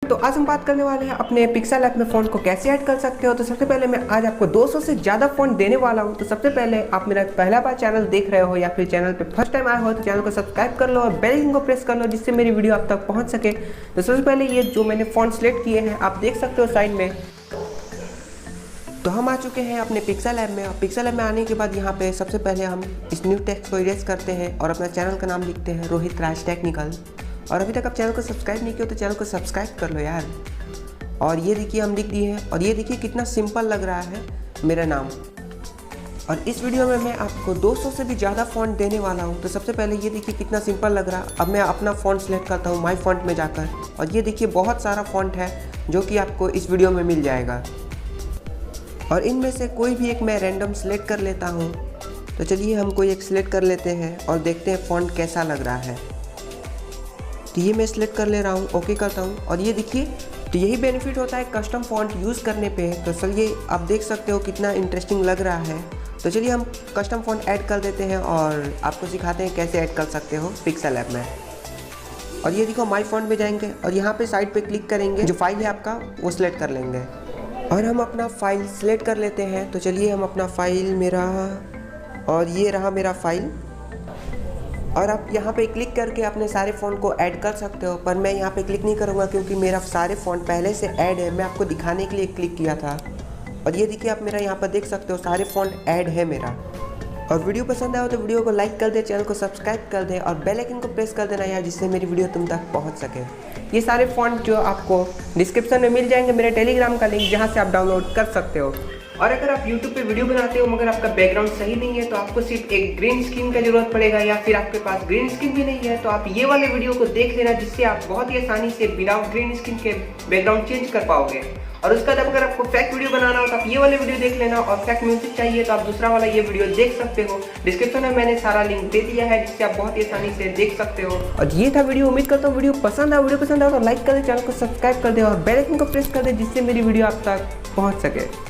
तो आज हम बात करने वाले हैं अपने पिक्सेल ऐप में फ़ॉन्ट को कैसे ऐड कर सकते हो। तो सबसे पहले मैं आज आपको 200 से ज़्यादा फ़ॉन्ट देने वाला हूं। तो सबसे पहले आप मेरा पहला बार चैनल देख रहे हो या फिर चैनल पे फर्स्ट टाइम आए हो तो चैनल को सब्सक्राइब कर लो और बेल आइकन को प्रेस कर लो जिससे मेरी वीडियो आप तक पहुँच सके। तो सबसे पहले ये जो मैंने फ़ॉन्ट सेलेक्ट किए हैं आप देख सकते हो साइड में। तो हम आ चुके हैं अपने पिक्सेल ऐप में और पिक्सेल ऐप में आने के बाद यहाँ पे सबसे पहले हम इस न्यू टेक्स्ट को इरेज करते हैं और अपना चैनल का नाम लिखते हैं रोहित राज टेक्निकल। और अभी तक आप चैनल को सब्सक्राइब नहीं किया तो चैनल को सब्सक्राइब कर लो यार। और ये देखिए हम लिख दिए हैं और ये देखिए कितना सिंपल लग रहा है मेरा नाम। और इस वीडियो में मैं आपको 200 से भी ज़्यादा फ़ॉन्ट देने वाला हूँ। तो सबसे पहले ये देखिए कितना सिंपल लग रहा है। अब मैं अपना फ़ॉन्ट सेलेक्ट करता हूँ माई फ़ॉन्ट में जाकर और ये देखिए बहुत सारा फ़ॉन्ट है जो कि आपको इस वीडियो में मिल जाएगा। और इनमें से कोई भी एक मैं रैंडम सेलेक्ट कर लेता हूँ। तो चलिए हम कोई एक सिलेक्ट कर लेते हैं और देखते हैं फ़ॉन्ट कैसा लग रहा है। तो ये मैं सिलेक्ट कर ले रहा हूँ, ओके करता हूँ। और ये देखिए तो यही बेनिफिट होता है कस्टम फ़ॉन्ट यूज़ करने पे। तो चलिए आप देख सकते हो कितना इंटरेस्टिंग लग रहा है। तो चलिए हम कस्टम फ़ॉन्ट ऐड कर देते हैं और आपको सिखाते हैं कैसे ऐड कर सकते हो पिक्सेल ऐप में। और ये देखो माई फ़ॉन्ट में जाएंगे और यहाँ पे साइड पे क्लिक करेंगे, जो फाइल है आपका वो सिलेक्ट कर लेंगे और हम अपना फ़ाइल सिलेक्ट कर लेते हैं। तो चलिए हम अपना फ़ाइल मेरा, और ये रहा मेरा फ़ाइल। और आप यहाँ पे क्लिक करके अपने सारे फ़ॉन्ट को ऐड कर सकते हो, पर मैं यहाँ पे क्लिक नहीं करूँगा क्योंकि मेरा सारे फ़ॉन्ट पहले से ऐड है। मैं आपको दिखाने के लिए क्लिक किया था। और ये देखिए आप मेरा यहाँ पर देख सकते हो सारे फ़ॉन्ट ऐड है मेरा। और वीडियो पसंद आया हो तो वीडियो को लाइक कर दे, चैनल को सब्सक्राइब कर दे और बेल आइकन को प्रेस कर देना यार, जिससे मेरी वीडियो तुम तक पहुँच सके। ये सारे फ़ॉन्ट जो आपको डिस्क्रिप्शन में मिल जाएंगे, मेरे टेलीग्राम का लिंक जहाँ से आप डाउनलोड कर सकते हो। और अगर आप YouTube पे वीडियो बनाते हो मगर आपका बैकग्राउंड सही नहीं है तो आपको सिर्फ एक ग्रीन स्क्रीन का जरूरत पड़ेगा, या फिर आपके पास ग्रीन स्क्रीन भी नहीं है तो आप ये वाले वीडियो को देख लेना, जिससे आप बहुत ही आसानी से विदाउट ग्रीन स्क्रीन के बैकग्राउंड चेंज कर पाओगे। और उसके बाद अगर आपको फैक्ट वीडियो बनाना हो तो आप ये वाले वीडियो देख लेना, और फैक्ट म्यूजिक चाहिए तो आप दूसरा वाला ये वीडियो देख सकते हो। डिस्क्रिप्शन में मैंने सारा लिंक दे दिया है जिससे आप बहुत ही आसानी से देख सकते हो। और ये था वीडियो, उम्मीद करता हूँ वीडियो पसंद आया तो लाइक कर दे, चैनल को सब्सक्राइब कर दे और बेल आइकन को प्रेस कर दे जिससे मेरी वीडियो आप तक पहुँच सके।